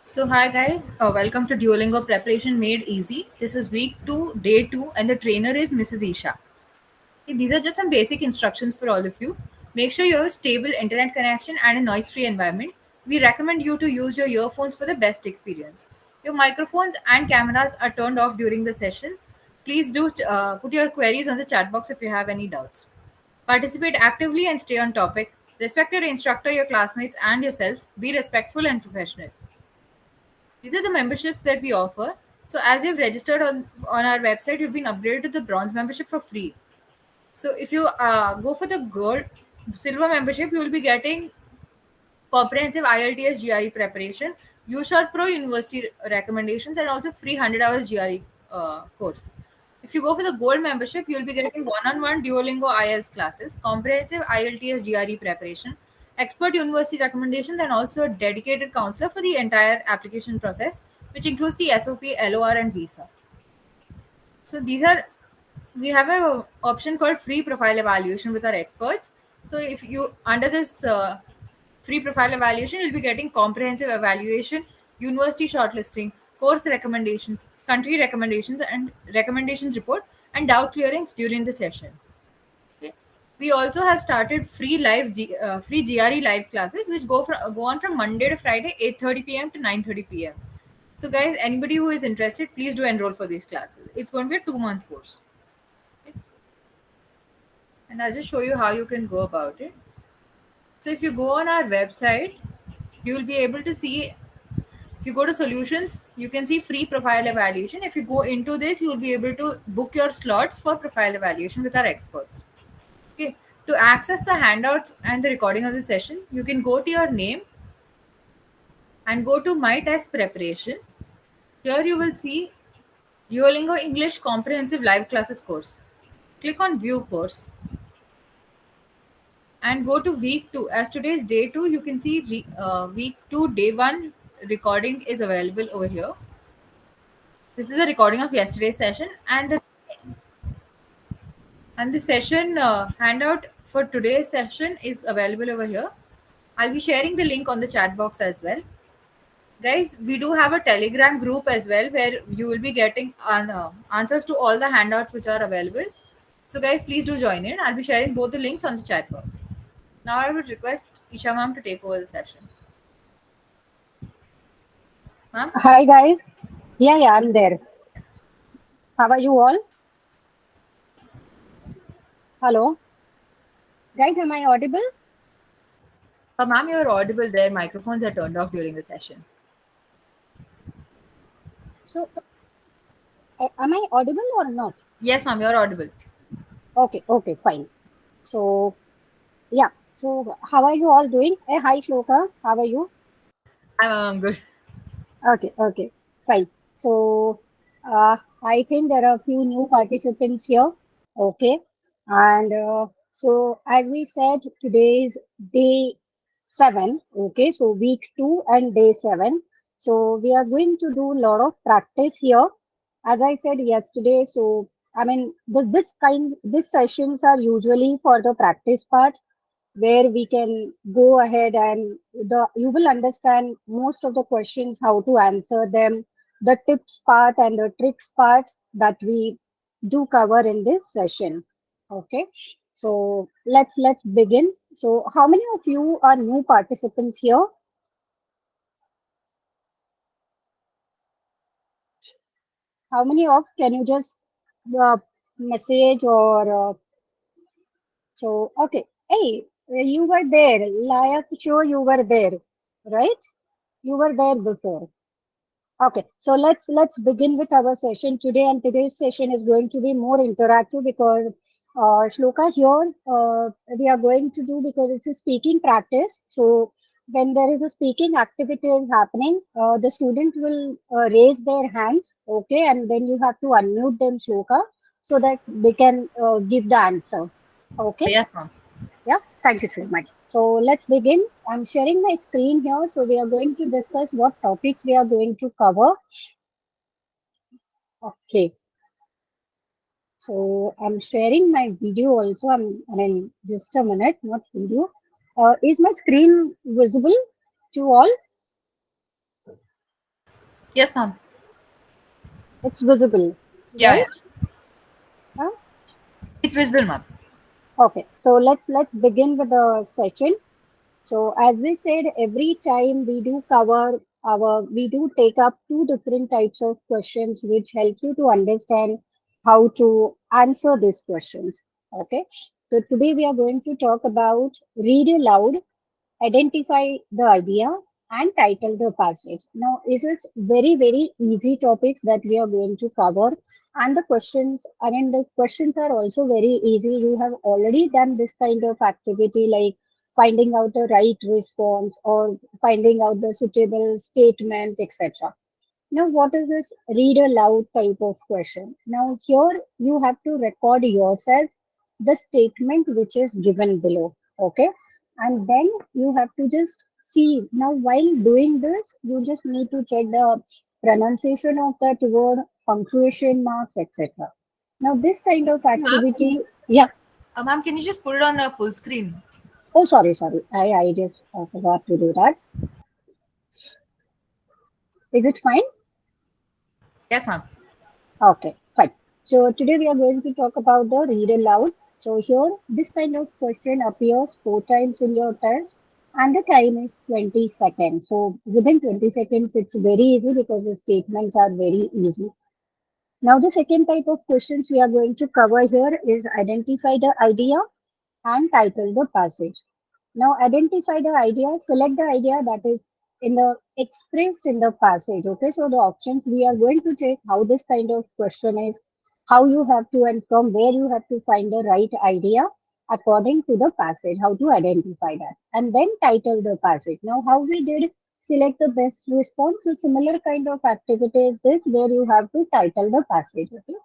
So hi guys, welcome to Duolingo Preparation Made Easy. This is week 2, day 2 and the trainer is Mrs. Isha. Okay, these are just some basic instructions for all of you. Make sure you have a stable internet connection and a noise-free environment. We recommend you to use your earphones for the best experience. Your microphones and cameras are turned off during the session. Please do put your queries on the chat box if you have any doubts. Participate actively and stay on topic. Respect your instructor, your classmates, and yourself. Be respectful and professional. These are the memberships that we offer. So as you've registered on our website, you've been upgraded to the bronze membership for free. So if you go for the gold silver membership, you will be getting comprehensive IELTS GRE preparation, UShot Pro University recommendations, and also free 100 hours GRE course. If you go for the gold membership, you'll be getting one-on-one Duolingo IELTS classes, comprehensive IELTS GRE preparation, expert university recommendations, and also a dedicated counselor for the entire application process, which includes the SOP, LOR, and visa. So these are we have a option called free profile evaluation with our experts. So if you under this free profile evaluation, you'll be getting comprehensive evaluation, university shortlisting, course recommendations, country recommendations, and recommendations report, and doubt clearings during the session. Okay. We also have started free GRE live classes, which go on from Monday to Friday, 8:30 p.m. to 9:30 p.m. So, guys, anybody who is interested, please do enroll for these classes. It's going to be a 2-month course. Okay. And I'll just show you how you can go about it. So, if you go on our website, you will be able to see. If you go to solutions, you can see free profile evaluation. If you go into this, you will be able to book your slots for profile evaluation with our experts. Okay. To access the handouts and the recording of the session, you can go to your name and go to My Test Preparation. Here you will see Duolingo English Comprehensive Live Classes course. Click on View Course and go to week 2. As today is day 2, you can see week 2, day 1 recording is available over here. This is a recording of yesterday's session, and the session handout for today's session is available over here. I'll be sharing the link on the chat box as well. Guys, we do have a Telegram group as well where you will be getting answers to all the handouts which are available. So, guys, please do join in. I'll be sharing both the links on the chat box. Now, I would request Isha ma'am to take over the session. Ma'am? Hi guys. Yeah, I'm there. How are you all? Hello. Guys, am I audible? Ma'am, you're audible there. Microphones are turned off during the session. So, am I audible or not? Yes, ma'am, you're audible. Okay, fine. So, yeah. So, how are you all doing? Hey, hi Shloka. How are you? I'm good. Okay, fine. So, I think there are a few new participants here. Okay. And so, as we said, today is day 7. Okay. So, week 2 and day 7. So, we are going to do a lot of practice here. As I said yesterday, so I mean, these sessions are usually for the practice part where we can go ahead and the you will understand most of the questions, how to answer them, the tips part and the tricks part that we do cover in this session. Okay, so let's begin. So how many of you are new participants here? How many of can you just uh, message or so okay. Hey, you were there. Layak, sure you were there, right? You were there before. Okay, so let's begin with our session today, and today's session is going to be more interactive because Shloka here we are going to do because it's a speaking practice. So when there is a speaking activity is happening, the student will raise their hands, okay, and then you have to unmute them, Shloka, so that they can give the answer. Okay. Yes, ma'am. Yeah, thank you so much. So let's begin. I'm sharing my screen here. So we are going to discuss what topics we are going to cover. Okay. So I'm sharing my video also. I mean, just a minute, not video. Is my screen visible to all? Yes, ma'am. It's visible, Yeah, right? yeah. Huh? It's visible, ma'am. Okay. So let's begin with the session. So as we said, every time we do take up two different types of questions which help you to understand how to answer these questions. Okay. So today we are going to talk about read aloud, identify the idea, and title the passage. Now, this is very, very easy topics that we are going to cover. And the questions are also very easy. You have already done this kind of activity like finding out the right response or finding out the suitable statement, etc. Now, what is this read aloud type of question? Now, here you have to record yourself the statement which is given below. Okay. And then you have to just see. Now, while doing this, you just need to check the pronunciation of that word, punctuation marks, etc. Now, this kind of Ma'am, activity, yeah. ma'am, can you just put it on full screen? Oh, sorry. I just forgot to do that. Is it fine? Yes, ma'am. Okay, fine. So today we are going to talk about the read aloud. So here, this kind of question appears four times in your test, and the time is 20 seconds. So within 20 seconds, it's very easy because the statements are very easy. Now, the second type of questions we are going to cover here is identify the idea and title the passage. Now identify the idea, select the idea that is in the expressed in the passage. Okay, so the options we are going to check how this kind of question is, how you have to and from where you have to find the right idea according to the passage, how to identify that, and then title the passage. Now, how we did select the best response, so similar kind of activity is this where you have to title the passage. Okay,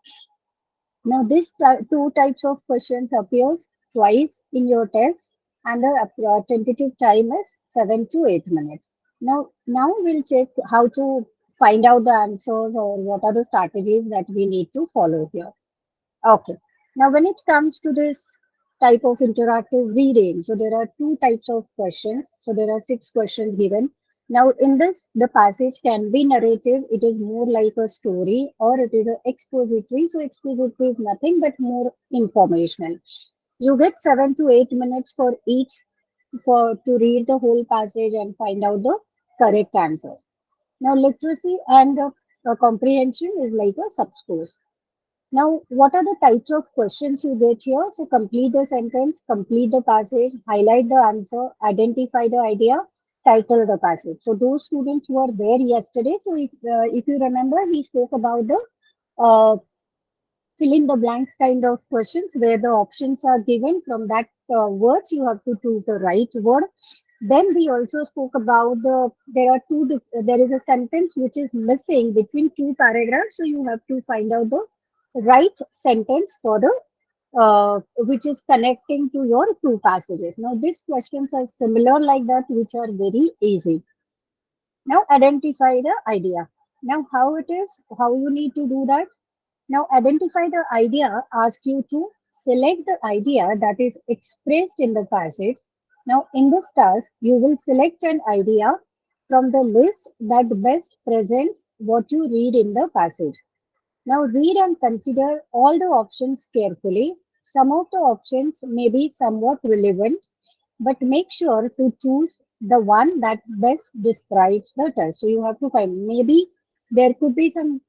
now, these two types of questions appears twice in your test, and the tentative time is 7 to 8 minutes. Now we'll check how to find out the answers or what are the strategies that we need to follow here. Okay. Now, when it comes to this type of interactive reading, so there are two types of questions. So there are six questions given. Now, in this, the passage can be narrative. It is more like a story, or it is a expository. So expository is nothing but more informational. You get 7 to 8 minutes for each for to read the whole passage and find out the correct answer. Now, literacy and comprehension is like a subscourse. Now, what are the types of questions you get here? So, complete the sentence, complete the passage, highlight the answer, identify the idea, title the passage. So, those students who are there yesterday, so if you remember, we spoke about the uh, fill in the blanks kind of questions where the options are given from that words you have to choose the right word. Then we also spoke about there is a sentence which is missing between two paragraphs, so you have to find out the right sentence for the which is connecting to your two passages. Now these questions are similar like that, which are very easy. Now identify the idea. Now how it is, how you need to do that. Now identify the idea, ask you to select the idea that is expressed in the passage. Now in this task, you will select an idea from the list that best presents what you read in the passage. Now read and consider all the options carefully. Some of the options may be somewhat relevant, but make sure to choose the one that best describes the test. So you have to find, maybe there could be some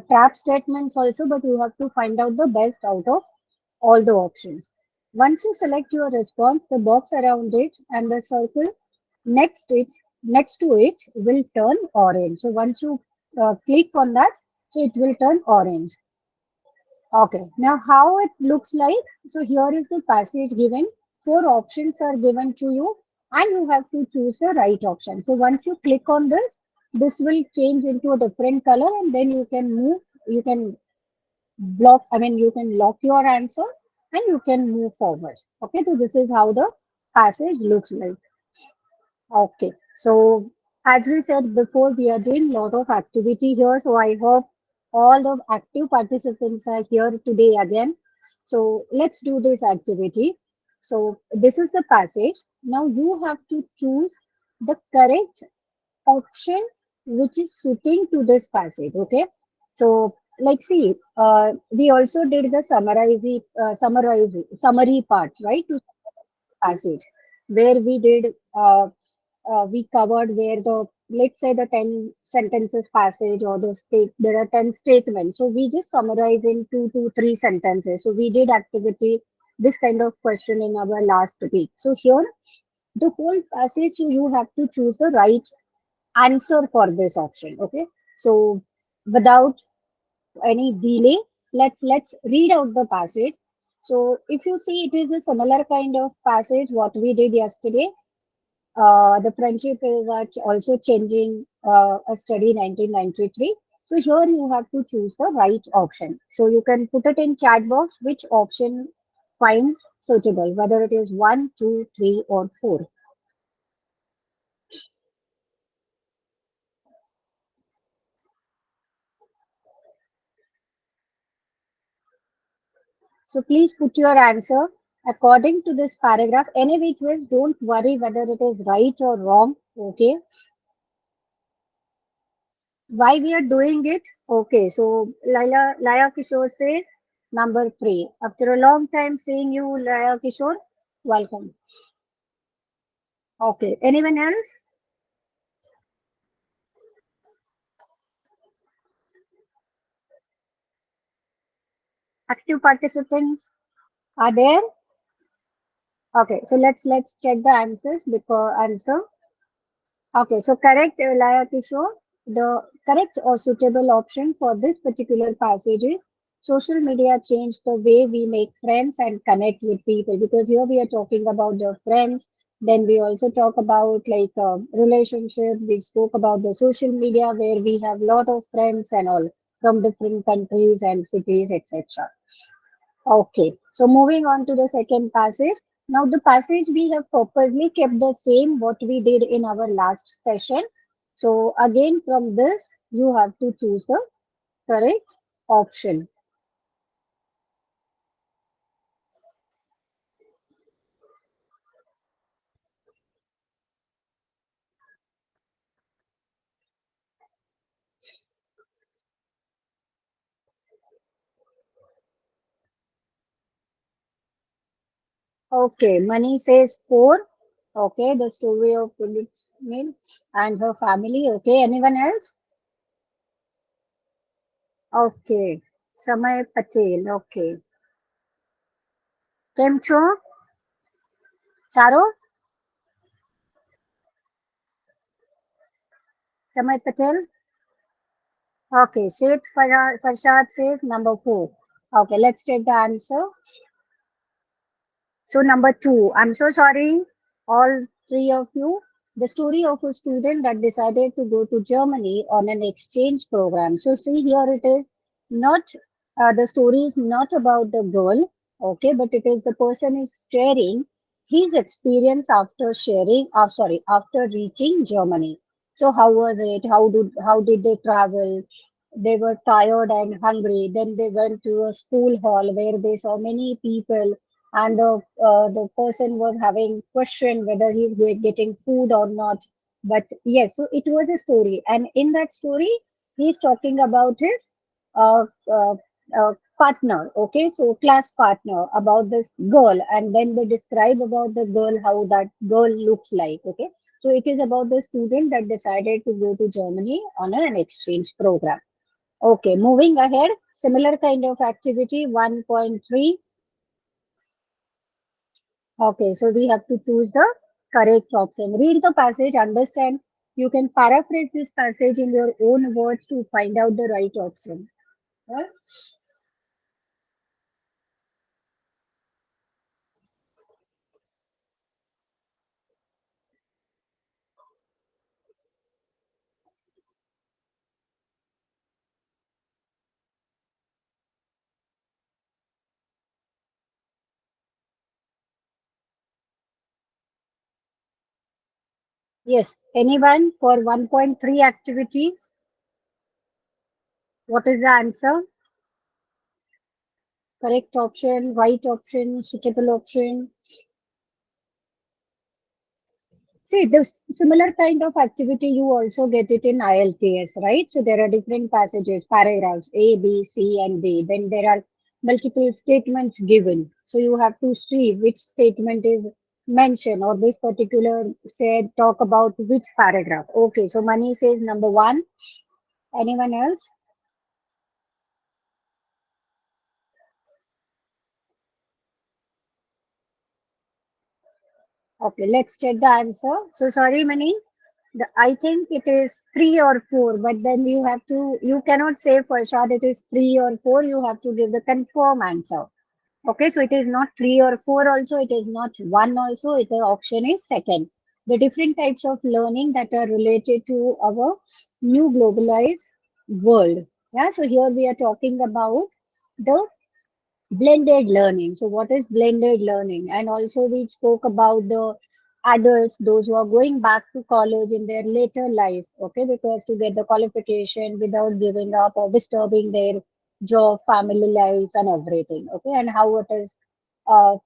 trap statements also, but you have to find out the best out of all the options. Once you select your response, the box around it and the circle next it next to it will turn orange. So once you click on that, so it will turn orange. Okay, now how it looks like. So here is the passage given. Four options are given to you, and you have to choose the right option. So once you click on this, this will change into a different color, and then you can move. You can you can lock your answer, and you can move forward. Okay, so this is how the passage looks like. Okay, so as we said before, we are doing a lot of activity here. So I hope. all the active participants are here today again. So let's do this activity. So this is the passage. Now you have to choose the correct option which is suiting to this passage. Okay. So let's see. We also did the summary part, right? To passage where we did we covered where the let's say the 10 sentences passage or the state there are 10 statements, so we just summarize in 2 to 3 sentences. So we did activity this kind of question in our last week. So here the whole passage, so you have to choose the right answer for this option. Okay, so without any delay, let's read out the passage. So if you see, it is a similar kind of passage what we did yesterday. The friendship is also changing, a study 1993. So here you have to choose the right option. So you can put it in chat box which option finds suitable, whether it is 1, 2, 3, or 4. So please put your answer according to this paragraph. Any which ways, don't worry whether it is right or wrong. Okay. Why we are doing it? Okay. So Laya Kishore says number 3. After a long time seeing you, Laya Kishore, welcome. Okay. Anyone else? Active participants are there? Okay. So let's check the answers because answer. Okay, so correct, Laya Kishore. The correct or suitable option for this particular passage is social media changed the way we make friends and connect with people. Because here we are talking about the friends, then we also talk about like relationship. We spoke about the social media where we have lot of friends and all from different countries and cities, etc. Okay, so moving on to the second passage. Now, the passage we have purposely kept the same what we did in our last session. So, again, from this, you have to choose the correct option. Okay, Mani says 4. Okay, the story of Philip's Mill and her family. Okay, anyone else? Okay, Samay Patel. Okay, Kemcho, Charo, Samay Patel. Okay, Farshad says number 4. Okay, let's take the answer. So number 2, I'm so sorry, all three of you. The story of a student that decided to go to Germany on an exchange program. So see here it is not, the story is not about the girl, okay, but it is the person is sharing his experience after after reaching Germany. So how was it? How did they travel? They were tired and hungry. Then they went to a school hall where they saw many people, and the person was having question whether he's getting food or not. But yes, so it was a story, and in that story he's talking about his uh, uh, partner. Okay, so class partner, about this girl, and then they describe about the girl, how that girl looks like. Okay, so it is about the student that decided to go to Germany on an exchange program. Okay, moving ahead, similar kind of activity 1.3. Okay, so we have to choose the correct option. Read the passage, understand. You can paraphrase this passage in your own words to find out the right option. Right? Yes, anyone for 1.3 activity? What is the answer? Correct option, right option, suitable option. See, the similar kind of activity you also get it in IELTS, right? So there are different passages, paragraphs A, B, C, and D. Then there are multiple statements given. So you have to see which statement is mentioned or this particular said talk about which paragraph. Okay, so Mani says number one. Anyone else? Okay, let's check the answer. So sorry, Mani. I think it is three or four, but then you cannot say for sure it is three or four. You have to give the confirm answer. Okay, so it is not three or four also. It is not one also. The option is second. The different types of learning that are related to our new globalized world. Yeah, so here we are talking about the blended learning. So what is blended learning? And also we spoke about the adults, those who are going back to college in their later life, okay, because to get the qualification without giving up or disturbing their job, family life and everything, okay, and uh,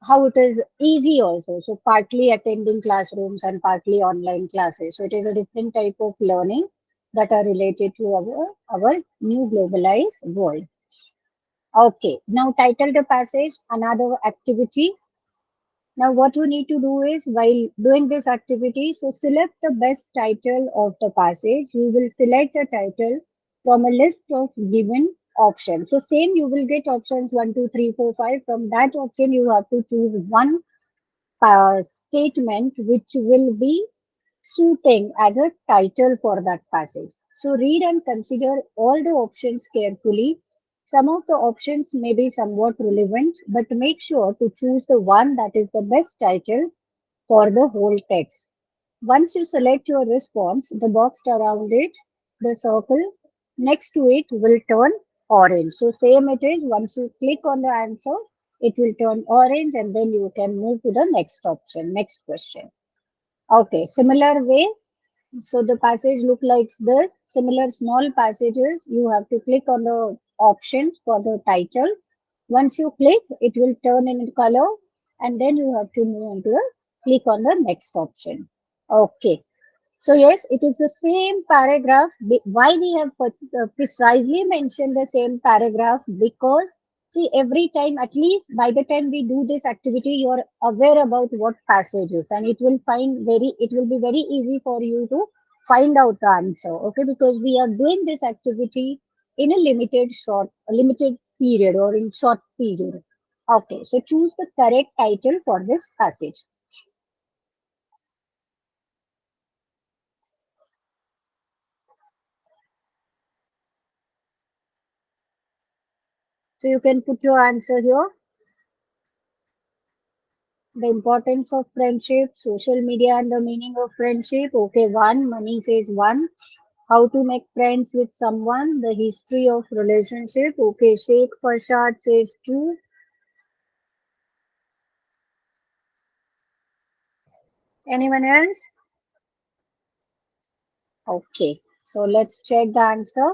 how it is easy also. So partly attending classrooms and partly online classes. So it is a different type of learning that are related to our new globalized world. Okay, now title the passage, another activity. Now what you need to do is while doing this activity, so select the best title of the passage. You will select a title from a list of given options. So same you will get options one, 2, 3, 4, 5. From that option you have to choose one statement which will be suiting as a title for that passage. So read and consider all the options carefully. Some of the options may be somewhat relevant, but make sure to choose the one that is the best title for the whole text. Once you select your response, the box around it, the circle next to it will turn orange. So same it is, once you click on the answer, it will turn orange and then you can move to the next option, next question. Okay, similar way, so the passage look like this. Similar small passages, you have to click on the options for the title. Once you click, it will turn in color and then you have to move on to the click on the next option. Okay. So yes, it is the same paragraph. Why we have precisely mentioned the same paragraph? Because see, every time, at least by the time we do this activity, you are aware about what passages, and it will be very easy for you to find out the answer. Okay, because we are doing this activity in a limited period or in short period. Okay, so choose the correct title for this passage. So you can put your answer here. The importance of friendship, social media and the meaning of friendship. Okay, one. Money says one. How to make friends with someone. The history of relationship. Okay, Sheikh Farshad says two. Anyone else? Okay, so let's check the answer.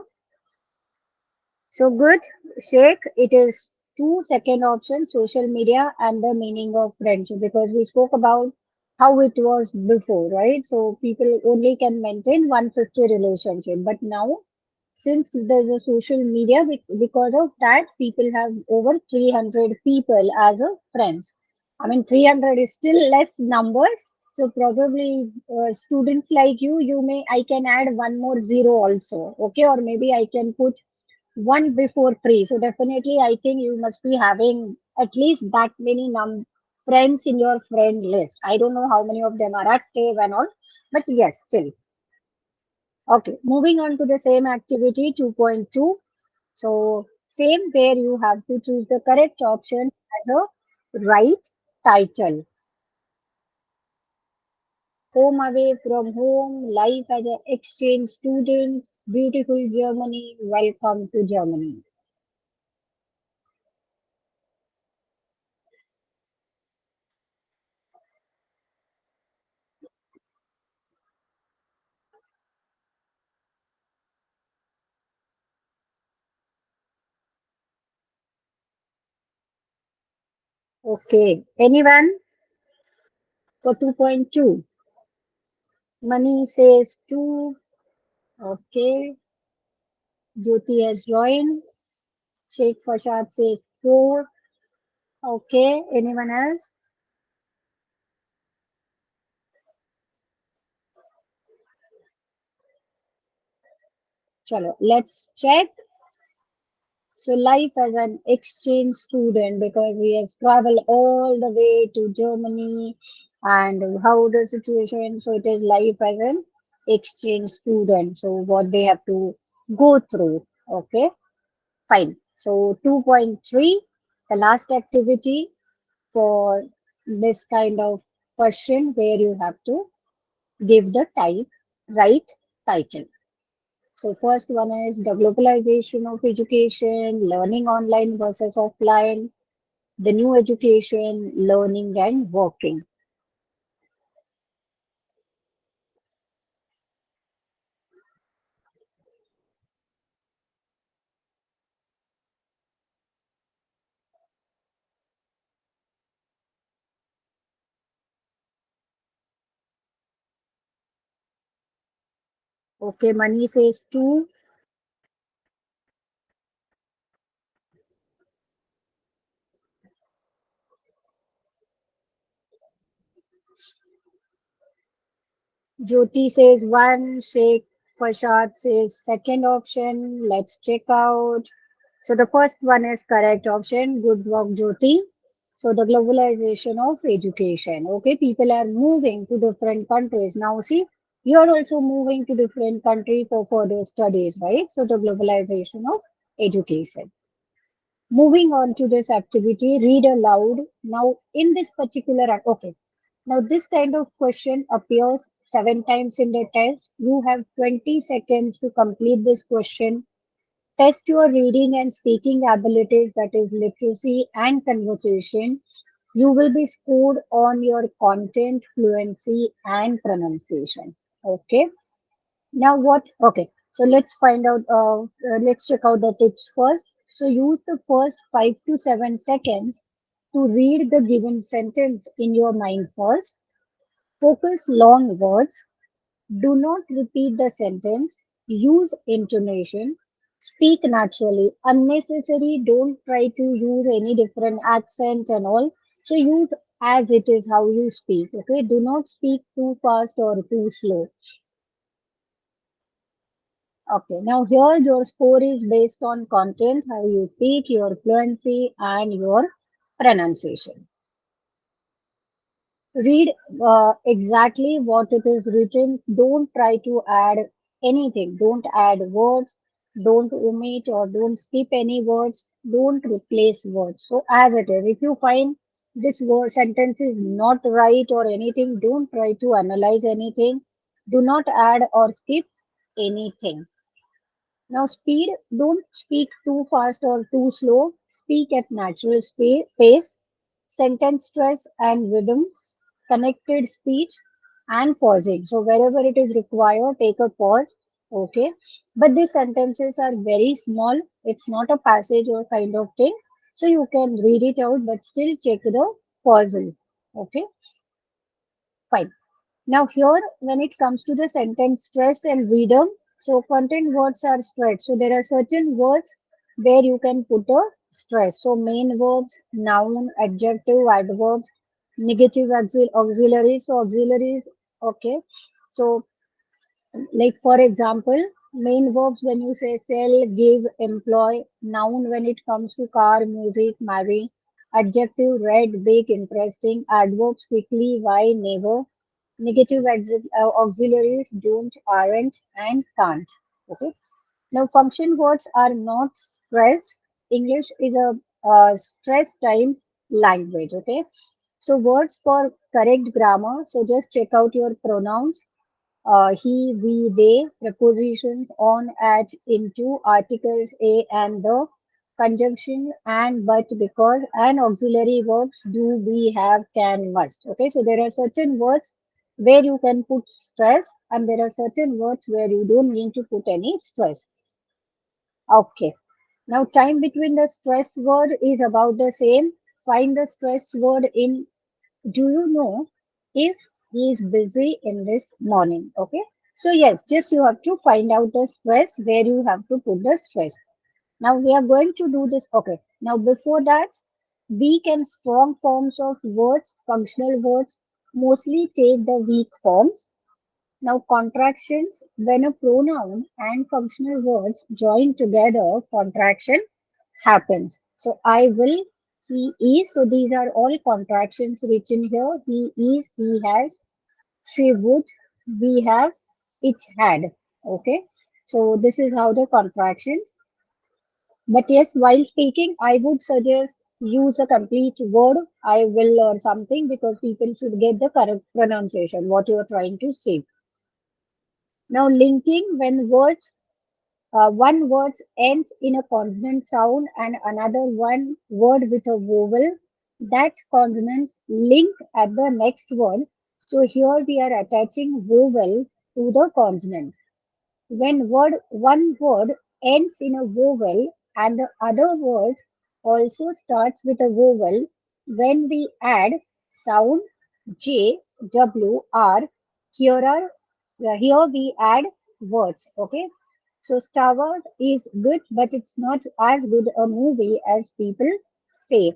So good, Sheikh. It is two second option, social media and the meaning of friendship, because we spoke about how it was before, right? So people only can maintain 150 relationship, but now since there's a social media, because of that, people have over 300 people as a friends. I mean, 300 is still less numbers. So probably students like I can add one more zero also, okay? Or maybe I can put one before three. So definitely, I think you must be having at least that many friends in your friend list. I don't know how many of them are active and all, but yes, still. Okay, moving on to the same activity 2.2. So same where you have to choose the correct option as a right title. Home away from home, life as an exchange student, beautiful Germany, welcome to Germany. Okay. Anyone for 2.2? Money says 2. Okay. Jyoti has joined. Sheikh Fashad says 4. Okay. Anyone else? Chalo. Let's check. So life as an exchange student because he has traveled all the way to Germany and how the situation. So it is life as an exchange student. So what they have to go through. Okay, fine. So 2.3, the last activity for this kind of question where you have to give the type, right title. So first one is the globalization of education, learning online versus offline, the new education, learning and working. Okay, Mani says two. Jyoti says one. Sheikh Fashad says second option. Let's check out. So the first one is correct option. Good work, Jyoti. So the globalization of education. Okay, people are moving to different countries. Now see, you are also moving to different country for further studies, right? So the globalization of education. Moving on to this activity, read aloud. Now in this particular, okay. Now this kind of question appears 7 times in the test. You have 20 seconds to complete this question. Test your reading and speaking abilities, that is literacy and conversation. You will be scored on your content, fluency, and pronunciation. Okay. Now what? Okay. So let's find out. Let's check out the tips first. So use the first 5 to 7 seconds to read the given sentence in your mind first. Focus long words. Do not repeat the sentence. Use intonation. Speak naturally. Unnecessary. Don't try to use any different accent and all. So use as it is how you speak. Okay. Do not speak too fast or too slow. Okay. Now here your score is based on content, how you speak, your fluency, and your pronunciation. Read exactly what it is written. Don't try to add anything. Don't add words. Don't omit or don't skip any words. Don't replace words. So as it is, if you find this word sentence is not right or anything, don't try to analyze anything. Do not add or skip anything. Now speed, don't speak too fast or too slow. Speak at natural pace. Sentence stress and rhythm, connected speech and pausing. So wherever it is required, take a pause. Okay. But these sentences are very small. It's not a passage or kind of thing. So you can read it out, but still check the pauses. Okay. Fine. Now here, when it comes to the sentence stress and rhythm, so content words are stressed. So there are certain words where you can put a stress. So main verbs, noun, adjective, adverbs, negative auxiliaries. So auxiliaries, okay. So like for example, main verbs when you say sell, give, employ, noun when it comes to car, music, marry, adjective read, big, interesting, adverbs quickly, why, never, negative auxiliaries don't, aren't, and can't. Okay. Now function words are not stressed. English is a stress times language. Okay. So words for correct grammar. So just check out your pronouns he, we, they, prepositions on, at, into, articles a and the, conjunction and, but, because, and auxiliary verbs do, be, have, can, must. Okay, so there are certain words where you can put stress, and there are certain words where you don't need to put any stress. Okay, now time between the stress word is about the same. find the stress word in do you know if he is busy in this morning? Okay. So yes, just you have to find out the stress where you have to put the stress. Now we are going to do this. Okay. Now before that, weak and strong forms of words, functional words, mostly take the weak forms. Now contractions, when a pronoun and functional words join together, contraction happens. So I will, he is. So these are all contractions written here. He is, he has, she would, we have, it had. Okay. So this is how the contractions. But yes, while speaking, I would suggest use a complete word, I will or something because people should get the correct pronunciation, what you are trying to say. Now linking when words one word ends in a consonant sound and another one word with a vowel. That consonants link at the next word. So here we are attaching vowel to the consonants. When one word ends in a vowel and the other word also starts with a vowel, when we add sound J, W, R, here are here we add words. Okay, so Star Wars is good, but it's not as good a movie as people say.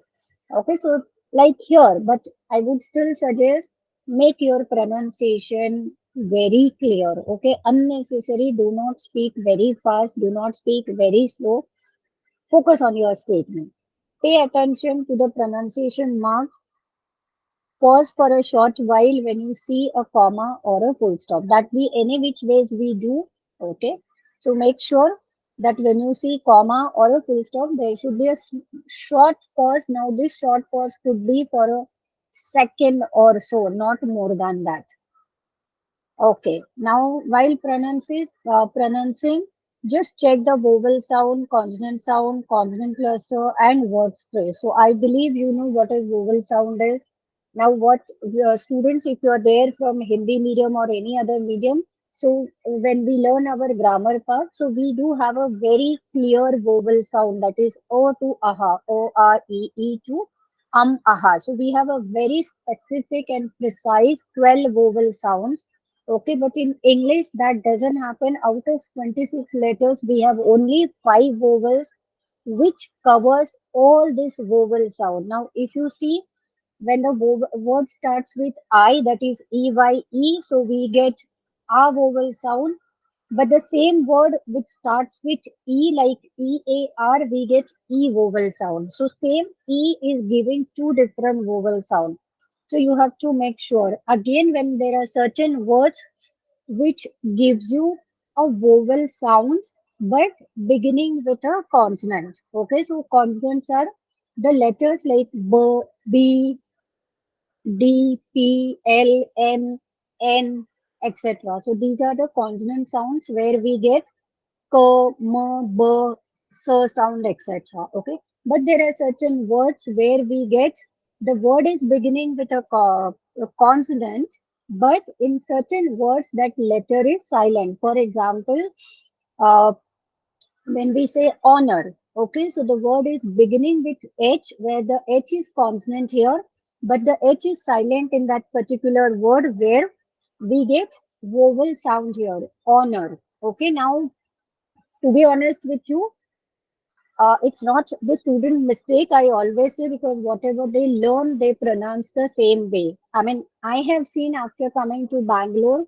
Okay, so like here, but I would still suggest make your pronunciation very clear. Okay, unnecessary. Do not speak very fast. Do not speak very slow. Focus on your statement. Pay attention to the pronunciation marks. Pause for a short while when you see a comma or a full stop. That we any which ways we do. Okay. So make sure that when you see comma or a full stop, there should be a short pause. Now this short pause could be for a second or so, not more than that. Okay. Now, while pronouncing, just check the vowel sound, consonant cluster, and word trace. So, I believe you know what is vowel sound is. Now, what students, if you are there from Hindi medium or any other medium, so when we learn our grammar part, so we do have a very clear vowel sound that is O to aha, O R E E to aha. So we have a very specific and precise 12 vowel sounds. Okay, but in English, that doesn't happen. Out of 26 letters, we have only five vowels, which covers all this vowel sound. Now, if you see, when the word starts with I, that is EYE, so we get a vowel sound. But the same word which starts with E, like EAR, we get E vowel sound. So, same E is giving two different vowel sound. So, you have to make sure. Again, when there are certain words which gives you a vowel sound but beginning with a consonant. Okay, so consonants are the letters like B, B, D, P, L, M, N, etc. So these are the consonant sounds where we get K, M, B, S sound, etc. Okay, but there are certain words where we get the word is beginning with a consonant, but in certain words that letter is silent. For example, uh, when we say honor, okay, so the word is beginning with H, where the H is consonant here, but the H is silent in that particular word where we get vowel sound here, honor. Okay, now to be honest with you, it's not the student mistake, I always say, because whatever they learn, they pronounce the same way. I mean, I have seen after coming to Bangalore,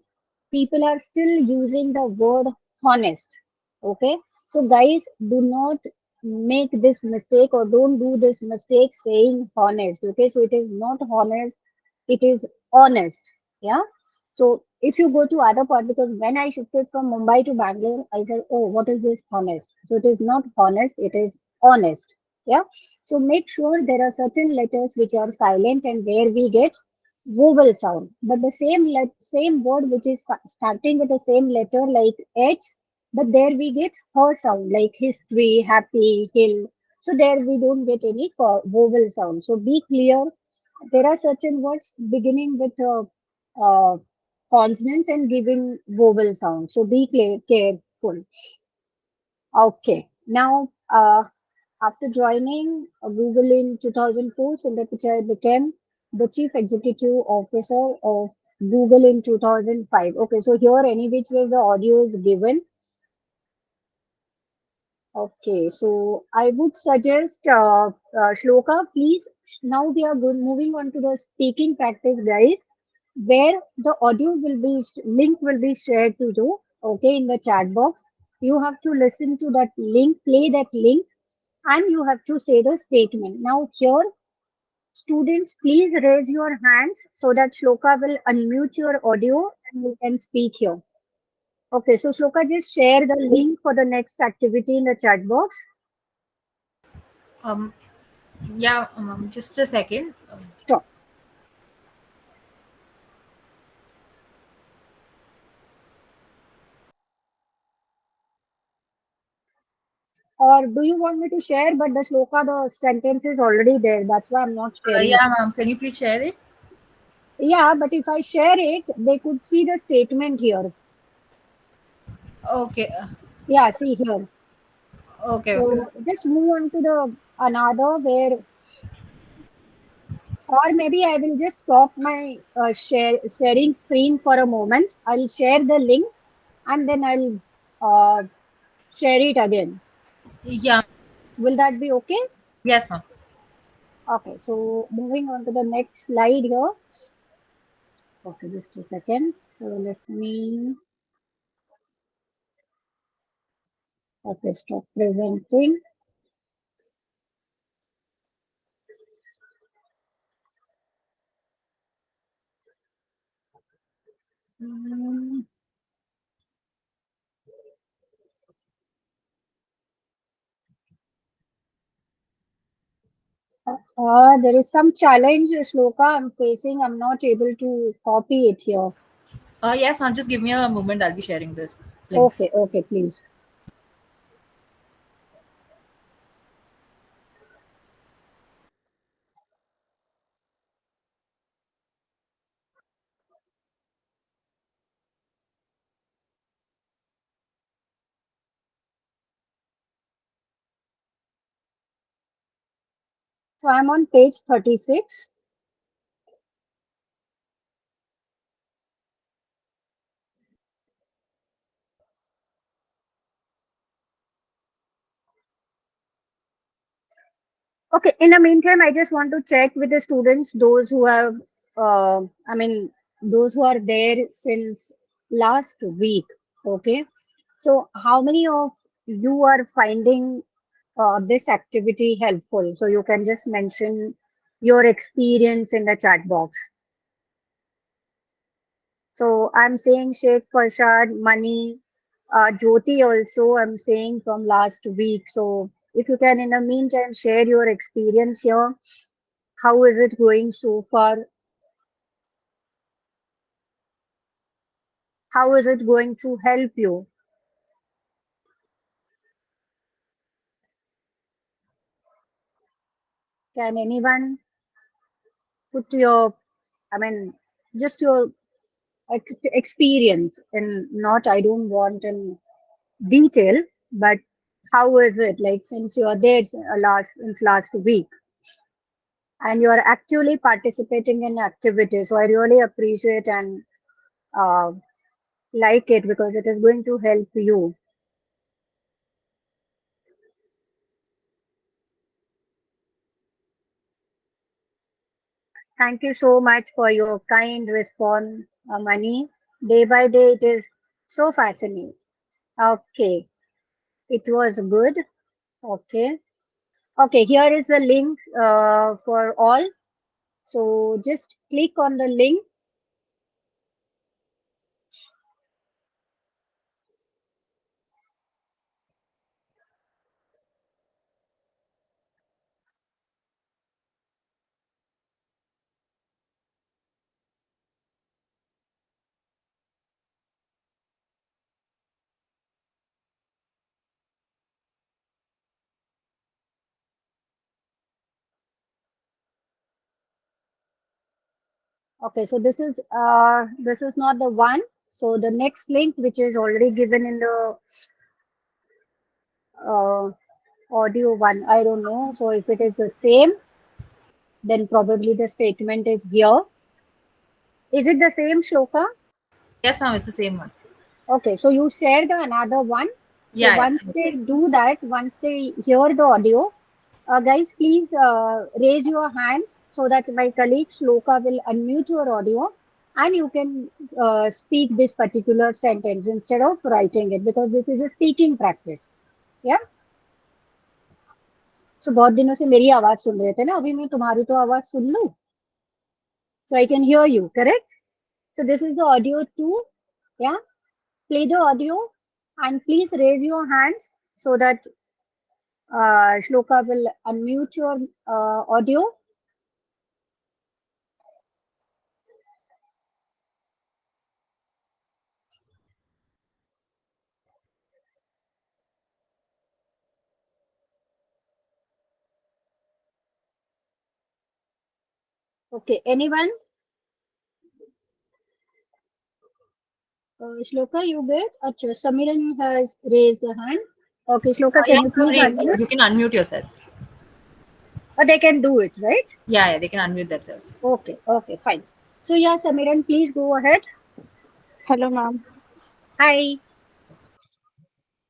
people are still using the word honest. Okay. So, guys, do not make this mistake or don't do this mistake saying honest. Okay. So, it is not honest, it is honest. Yeah. So if you go to other part, because when I shifted from Mumbai to Bangalore, I said, oh, what is this honest? So it is not honest, it is honest. Yeah. So make sure there are certain letters which are silent and where we get vowel sound. But the same word which is starting with the same letter like H, but there we get her sound like history, happy, hill. So there we don't get any vowel sound. So be clear. There are certain words beginning with uh, consonants and giving vowel sound. So be careful. Okay. Now, After joining Google in 2004, Sundar Pichai became the Chief Executive Officer of Google in 2005. Okay, so here any which ways the audio is given. Okay, so I would suggest Shloka, please. Now we are moving on to the speaking practice, guys, where the audio will be link will be shared to you. Okay, in the chat box, you have to listen to that link, play that link, and you have to say the statement. Now here, students, please raise your hands so that Shloka will unmute your audio and you can speak here. Okay, so Shloka, just share the link for the next activity in the chat box. Um, yeah, just a second. Stop. Or do you want me to share? But the shloka, the sentence is already there. That's why I'm not sharing it. Yeah, ma'am. Can you please share it? Yeah, but if I share it, they could see the statement here. Okay. Yeah, see here. Okay. Okay. So just move on to the another where, or maybe I will just stop my sharing screen for a moment. I'll share the link and then I'll share it again. Yeah. Will that be okay? Yes, ma'am. Okay, so moving on to the next slide here. Okay, just a second. So let me, okay, stop presenting. Mm, there is some challenge, Shloka, I'm facing. I'm not able to copy it here. Yes, ma'am. Just give me a moment. I'll be sharing this links. Okay, okay, please. So I'm on page 36. Okay, in the meantime, I just want to check with the students, those who have, I mean, those who are there since last week. Okay, so how many of you are finding this activity helpful? So you can just mention your experience in the chat box. So I'm saying Sheikh Farshad, Mani, Jyoti also, I'm saying from last week. So if you can in the meantime share your experience here, how is it going so far? How is it going to help you? Can anyone put your, I mean, just your experience and not, I don't want in detail, but how is it like since you are there since last week and you are actively participating in activities? So I really appreciate and uh, like it because it is going to help you. Thank you so much for your kind response, Mani. Day by day, it is so fascinating. Okay, it was good. Okay. Okay, here is the link for all. So just click on the link. Okay, so this is not the one. So the next link, which is already given in the uh, Audio one. I don't know. So if it is the same, then probably the statement is here. Is it the same, Shloka? Yes, ma'am, it's the same one. Okay, so you share the another one. So Yeah, yeah. once I they said. do that, once they hear the audio, guys, please raise your hands so that my colleague Shloka will unmute your audio and you can speak this particular sentence instead of writing it because this is a speaking practice. Yeah. So बहुत दिनों से मेरी आवाज सुन रहे थे ना अभी मैं तुम्हारी तो आवाज सुन लूं so I can hear you. Correct? So this is the audio too. Yeah. Play the audio and please raise your hands so that Shloka will unmute your audio. Okay, anyone? Shloka, you get? Acha, Samiran has raised a hand. Okay, Shloka, can Yeah, you ma'am, please unmute? you can unmute yourself. They can do it, right? Yeah, yeah, they can unmute themselves. Okay, okay, fine. So yeah, Samiran, please go ahead. Hello, ma'am. Hi.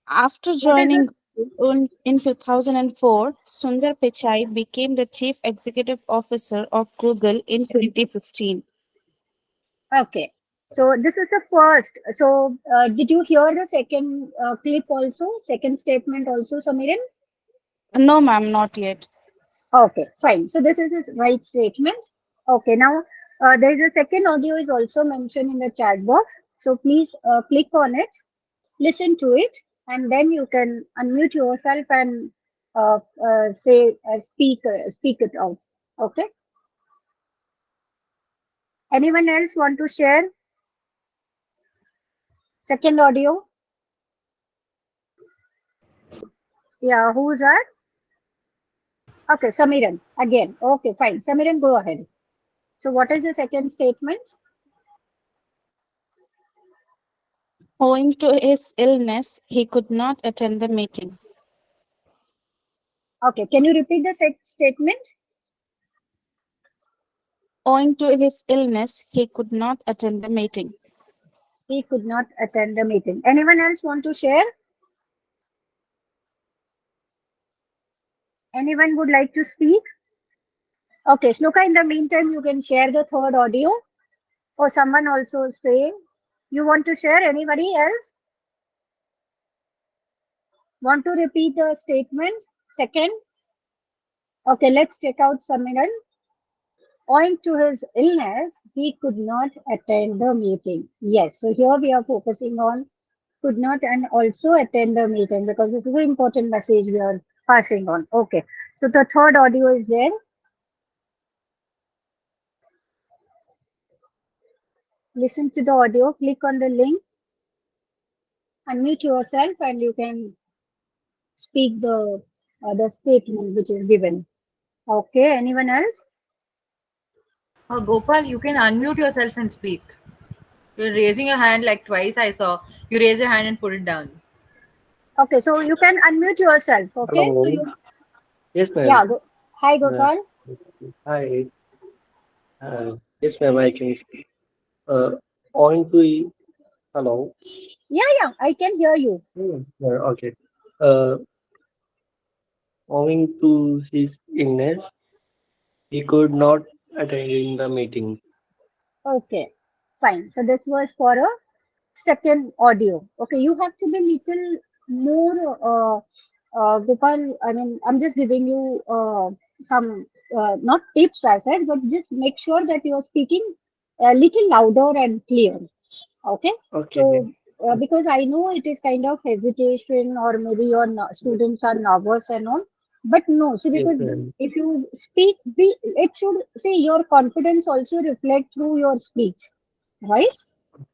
After What is joining it? in 2004, Sundar Pichai became the Chief Executive Officer of Google in 2015. Okay. So this is the first. So did you hear the second clip also? Second statement also, Samiran? No, ma'am, not yet. Okay, fine. So this is his right statement. Okay, now there is a second audio is also mentioned in the chat box. So please click on it, listen to it, and then you can unmute yourself and speak it out. Okay. Anyone else want to share second audio? Yeah, who's that? Okay, Samiran again. Okay, fine. Samiran, go ahead. So what is the second statement? Owing to his illness, he could not attend the meeting. Okay, can you repeat the statement? Owing to his illness, he could not attend the meeting. He could not attend the meeting. Anyone else want to share? Anyone would like to speak? Okay, Shloka, in the meantime, you can share the third audio or someone also say you want to share. Anybody else want to repeat the statement? Second, okay, let's check out Samiran. Owing to his illness, he could not attend the meeting. Yes, so here we are focusing on could not and also attend the meeting because this is an important message we are passing on. Okay, so the third audio is there. Listen to the audio, click on the link, unmute yourself, and you can speak the statement which is given. Okay, anyone else? Gopal, you can unmute yourself and speak. You're raising your hand like twice. I saw you raise your hand and put it down. Okay, so you can unmute yourself. Okay, so Hello. you Yes, ma'am. yeah. Hi, Uh, Gopal. Hi. Yes, ma'am. I can speak. On to hello. Yeah, yeah, I can hear you. Okay. Uh, owing to his illness, he could not attend in the meeting. Okay, fine. So this was for a second audio. Okay, you have to be little more, Gopal. I mean, I'm just giving you some not tips as such, but just make sure that you are speaking a little louder and clear. Okay, Okay. so because I know it is kind of hesitation or maybe your students are nervous and all, but no. So Yes, because ma'am. if you speak, it should say your confidence also reflect through your speech, right?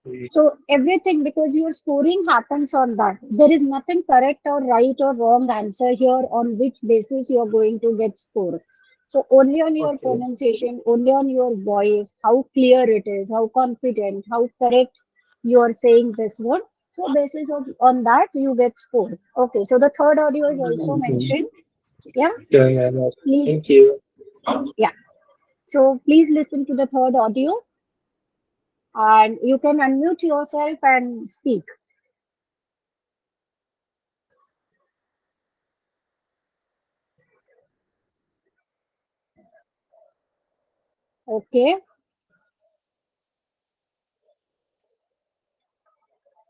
Okay. So everything because your scoring happens on that. There is nothing correct or right or wrong answer here on which basis you are going to get score. So only on your Okay. pronunciation, only on your voice, how clear it is, how confident, how correct you are saying this word. So basis of on that you get score. Okay, so the third audio is also Okay. mentioned. Yeah, Yeah, yeah, yeah. please. Thank you. Yeah. So please listen to the third audio and you can unmute yourself and speak. Okay.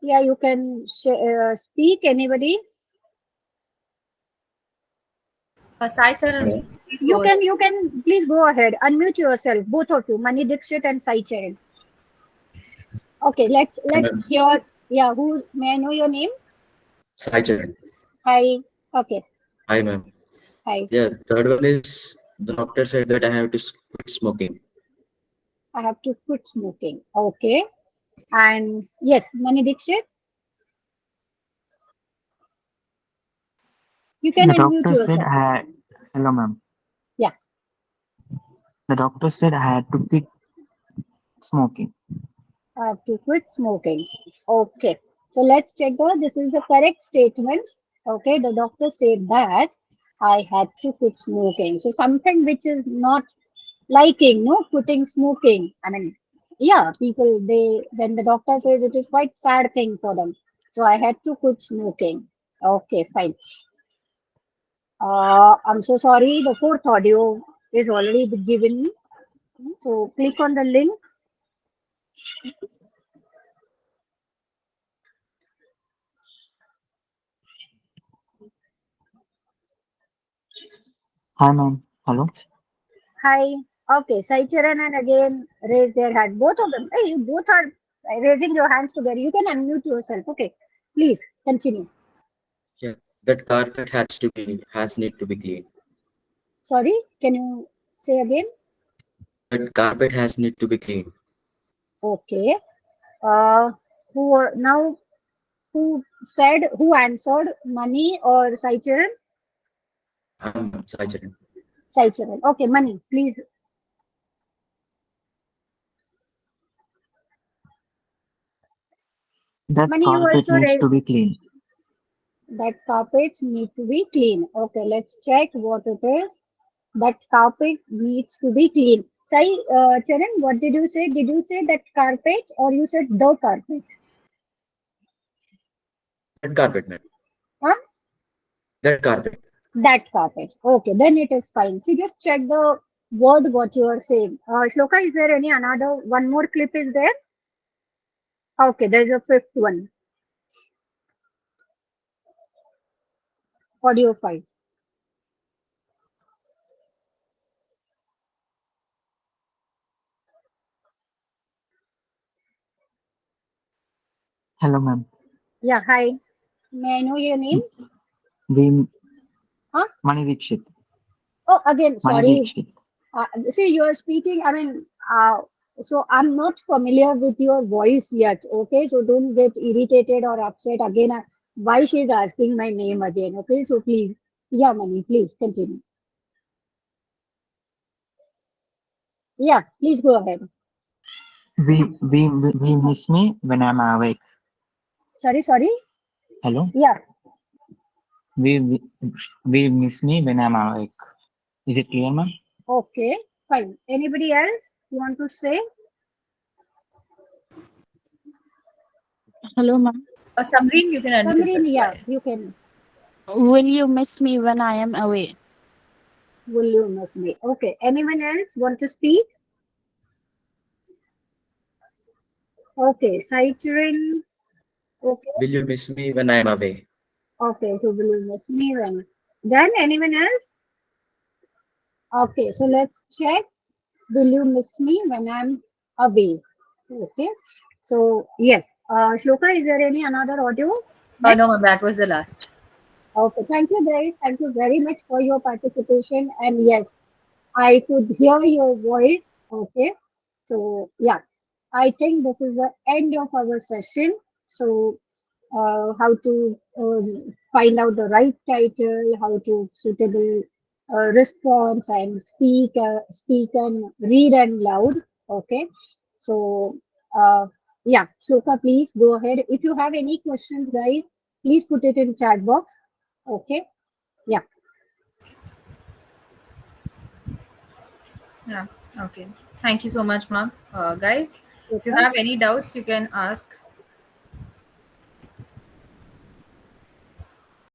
Yeah, you can speak. Anybody? Sai Charan, Hello. please go ahead. You can please go ahead. Unmute yourself, both of you, Mani Dixit and Sai Charan. Okay, Hi, let's ma'am. hear. Yeah, who may I know your name? Sai Charan. Hi. Okay. Hi, ma'am. Hi. Yeah, third one is the doctor said that I have to quit smoking. I have to quit smoking. Okay. And yes, Mani Dixit, you can The unmute doctor said yourself. I had, hello ma'am. Yeah, The doctor said I had to quit smoking. I have to quit smoking. Okay. So let's check this is the correct statement. Okay, the doctor said that I had to quit smoking. So something which is not liking, no, quitting smoking. I mean, yeah, people they when the doctor says it is quite sad thing for them. So I had to quit smoking. Okay, fine. I'm so sorry. The fourth audio is already given. So click on the link. Hi ma'am. Hello. Hi. Okay, Saicharan and again raise their hand. Both of them. Hey, you both are raising your hands together. You can unmute yourself. Okay. Please continue. Yeah, that carpet has need to be clean. Sorry, can you say again? That carpet has need to be clean. Okay. Uh, now who answered money or Saicharan? Sai Charan. Saicharan. Okay, money, please. That Money, you carpet also needs raise to be clean. that carpets need to be clean. Okay, let's check what it is. That carpet needs to be clean. Sai, Charan, what did you say? Did you say that carpet or you said the carpet? That carpet, ma'am. Huh? That carpet. That carpet. Okay, then it is fine. See, just check the word what you are saying. Shloka, is there any another one more clip is there? Okay, there's a fifth one. Audio 5. Hello ma'am. Yeah, hi. May I know your name? We Huh? Mani Dixit. Oh, again, Mani sorry. Dixit. See, you are speaking. I mean, so I'm not familiar with your voice yet. Okay, so don't get irritated or upset again. Why she's asking my name again? Okay, so please, yeah, Mani, please continue. Yeah, please go ahead. We miss me when I'm awake. Sorry, sorry. Hello. Yeah, We we, we miss me when I'm awake. Is it clear ma'am? okay, fine. Anybody else want to say? Hello, ma'am. Samreen, you can unmute Samrin, yourself. Go yeah, ahead. you can. Will you miss me when I am away? Will you miss me? Okay. Anyone else want to speak? Okay, Saichirin. Okay. Will you miss me when I am away? Okay, so will you miss me when? Then anyone else? Okay, so let's check. Will you miss me when I'm away? Okay. So yes. Shloka, is there any another audio? No, Next. ma'am, that was the last. Okay. Thank you, guys. Thank you very much for your participation. And yes, I could hear your voice. Okay. So yeah, I think this is the end of our session. So how to find out the right title, how to suitable response and speak and read and loud. Okay. So yeah, Shloka, please go ahead. If you have any questions, guys, please put it in chat box. Okay. Yeah. Yeah. Okay. Thank you so much, ma'am. Guys, if you Okay. have any doubts, you can ask